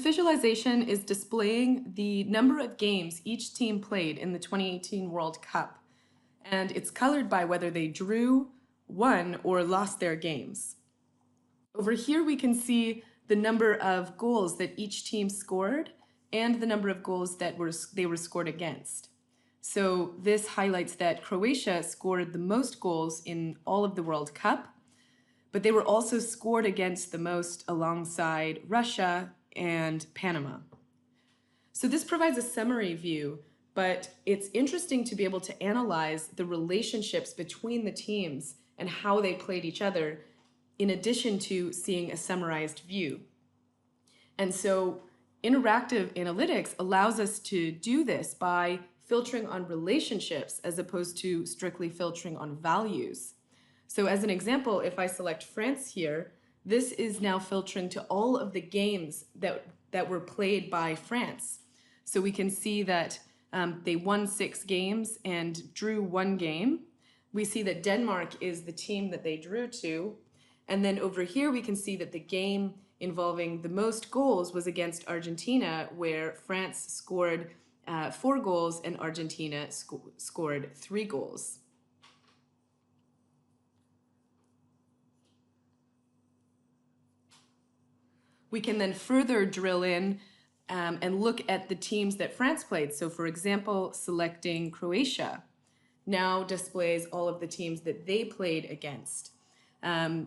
visualization is displaying the number of games each team played in the 2018 World Cup, and it's colored by whether they drew, won, or lost their games. Over here we can see the number of goals that each team scored and the number of goals that they were scored against. So this highlights that Croatia scored the most goals in all of the World Cup, but they were also scored against the most alongside Russia and Panama. So this provides a summary view, but it's interesting to be able to analyze the relationships between the teams and how they played each other, in addition to seeing a summarized view. And so interactive analytics allows us to do this by filtering on relationships as opposed to strictly filtering on values. So as an example, if I select France here, this is now filtering to all of the games that were played by France. So we can see that they won 6 games and drew 1 game. We see that Denmark is the team that they drew to. And then over here, we can see that the game involving the most goals was against Argentina, where France scored 4 goals and Argentina scored 3 goals. We can then further drill in and look at the teams that France played. So for example, selecting Croatia now displays all of the teams that they played against.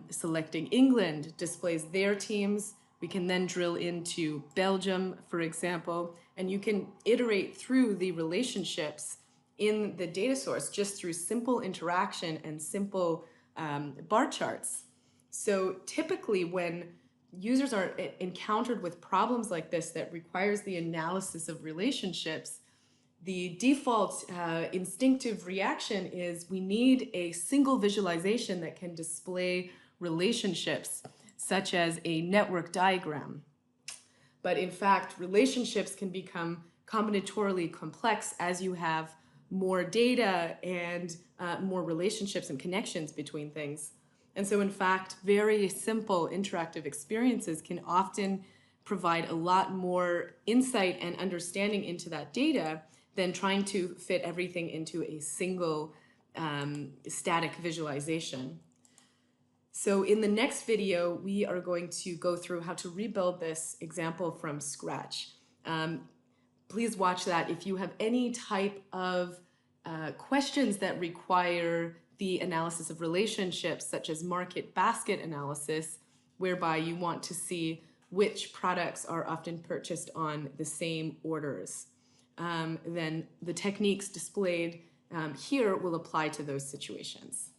Selecting England displays their teams. We can then drill into Belgium, for example, and you can iterate through the relationships in the data source just through simple interaction and simple bar charts. So typically when users are encountered with problems like this that requires the analysis of relationships, the default instinctive reaction is we need a single visualization that can display relationships, such as a network diagram. But in fact, relationships can become combinatorially complex as you have more data and more relationships and connections between things. And so in fact, very simple interactive experiences can often provide a lot more insight and understanding into that data than trying to fit everything into a single static visualization. So in the next video, we are going to go through how to rebuild this example from scratch. Please watch that. If you have any type of questions that require the analysis of relationships, such as market basket analysis, whereby you want to see which products are often purchased on the same orders, then the techniques displayed here will apply to those situations.